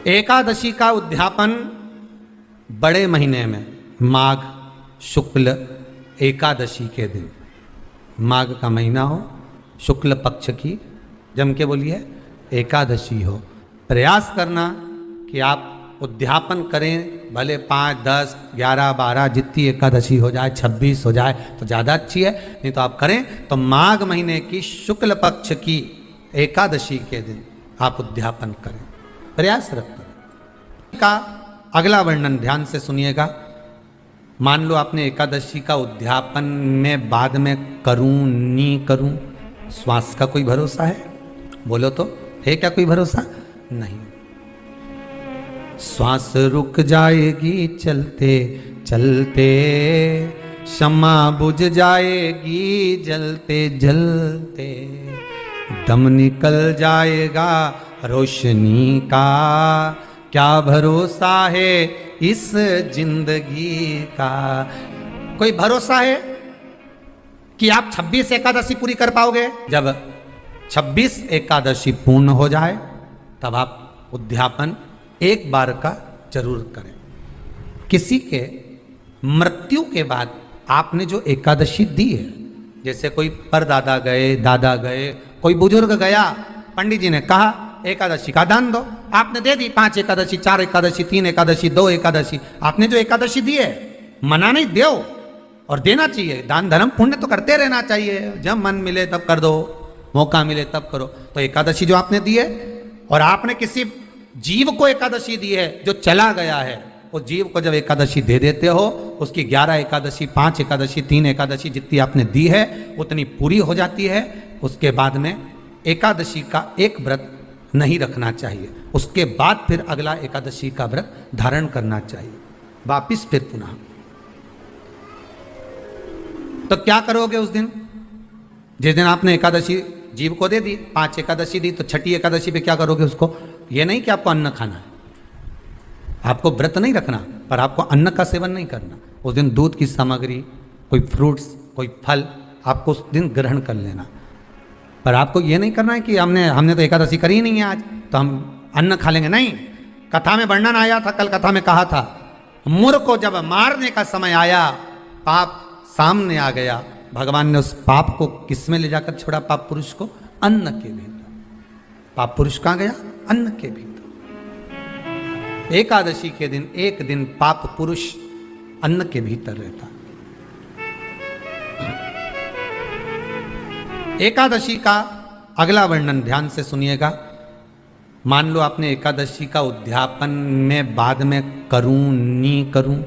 एकादशी का उद्यापन बड़े महीने में माघ शुक्ल एकादशी के दिन, माघ का महीना हो, शुक्ल पक्ष की जम के बोलिए एकादशी हो, प्रयास करना कि आप उद्यापन करें। भले 5, 10, 11, 12 जितनी एकादशी हो जाए, 26 हो जाए तो ज़्यादा अच्छी है, नहीं तो आप करें तो माघ महीने की शुक्ल पक्ष की एकादशी के दिन आप उद्यापन करें, प्रयासरत करें। का अगला वर्णन ध्यान से सुनिएगा। मान लो आपने एकादशी का उद्यापन में बाद में करूं नहीं करूं, श्वास का कोई भरोसा है? बोलो तो, है क्या कोई भरोसा? नहीं। श्वास रुक जाएगी चलते चलते, शम्मा बुझ जाएगी जलते जलते, दम निकल जाएगा रोशनी का, क्या भरोसा है इस जिंदगी का? कोई भरोसा है कि आप 26 एकादशी पूरी कर पाओगे? जब 26 एकादशी पूर्ण हो जाए तब आप उद्यापन एक बार का जरूर करें। किसी के मृत्यु के बाद आपने जो एकादशी दी है, जैसे कोई परदादा गए, दादा गए, कोई बुजुर्ग गया, पंडित जी ने कहा एकादशी का दान दो, आपने दे दी 5 एकादशी, 4 एकादशी, 3 एकादशी, 2 एकादशी, आपने जो एकादशी दी है, मना नहीं, दो और देना चाहिए। दान धर्म पुण्य तो करते रहना चाहिए, जब मन मिले तब कर दो, मौका मिले तब करो। तो एकादशी जो आपने दी है, और आपने किसी जीव को एकादशी दी है जो चला गया है, उस जीव को जब एकादशी दे देते हो, उसकी 11 एकादशी, 5 एकादशी, 3 एकादशी जितनी आपने दी है उतनी पूरी हो जाती है। उसके बाद में एकादशी का एक व्रत नहीं रखना चाहिए, उसके बाद फिर अगला एकादशी का व्रत धारण करना चाहिए। वापिस फिर पुनः तो क्या करोगे उस दिन? जिस दिन आपने एकादशी जीव को दे दी, 5 एकादशी दी, तो छठी एकादशी पे क्या करोगे उसको? ये नहीं कि आपको अन्न खाना है, आपको व्रत नहीं रखना, पर आपको अन्न का सेवन नहीं करना। उस दिन दूध की सामग्री, कोई फ्रूट्स, कोई फल आपको उस दिन ग्रहण कर लेना, पर आपको ये नहीं करना है कि हमने तो एकादशी करी नहीं है आज, तो हम अन्न खा लेंगे। नहीं, कथा में वर्णन आया था, कल कथा में कहा था, मुर को जब मारने का समय आया, पाप सामने आ गया, भगवान ने उस पाप को किस में ले जाकर छोड़ा? पाप पुरुष को अन्न के भीतर। पाप पुरुष कहां गया? अन्न के भीतर। एकादशी के दिन एक दिन पाप पुरुष अन्न के भीतर रहता। एकादशी का अगला वर्णन ध्यान से सुनिएगा। मान लो आपने एकादशी का उद्यापन में बाद में करूं नहीं करूं,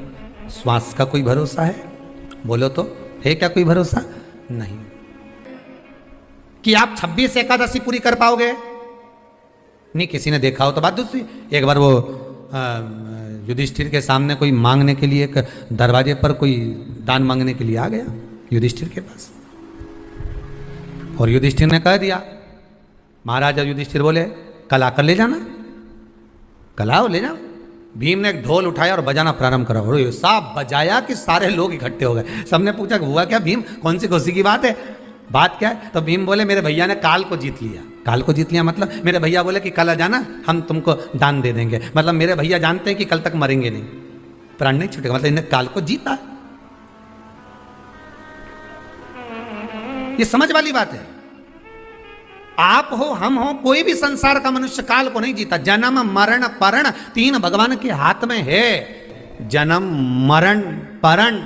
श्वास का कोई भरोसा है? बोलो तो, है क्या कोई भरोसा? नहीं। कि आप 26 एकादशी पूरी कर पाओगे? नहीं, किसी ने देखा हो तो बात दूसरी। एक बार वो युधिष्ठिर के सामने कोई मांगने के लिए, एक दरवाजे पर कोई दान मांगने के लिए आ गया युधिष्ठिर के पास, और युधिष्ठिर ने कह दिया, महाराज युधिष्ठिर बोले कल आकर ले जाना, कल आओ ले जाओ। भीम ने एक ढोल उठाया और बजाना प्रारंभ करा, और ऐसा बजाया कि सारे लोग इकट्ठे हो गए। सबने पूछा हुआ क्या भीम, कौन सी खुशी की बात है, बात क्या है? तो भीम बोले मेरे भैया ने काल को जीत लिया। काल को जीत लिया मतलब मेरे भैया बोले कि कल आ जाना, हम तुमको दान दे देंगे। मतलब मेरे भैया जानते हैं कि कल तक मरेंगे नहीं, प्राण नहीं छूटेगा, मतलब इन्हें काल को जीता। ये समझ वाली बात है। आप हो, हम हो, कोई भी संसार का मनुष्य काल को नहीं जीता। जन्म मरण परण 3 भगवान के हाथ में है। जन्म मरण परण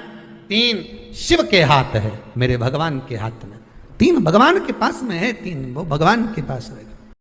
3 शिव के हाथ है, मेरे भगवान के हाथ में। 3 भगवान के पास में है, 3 वो भगवान के पास रहेगा।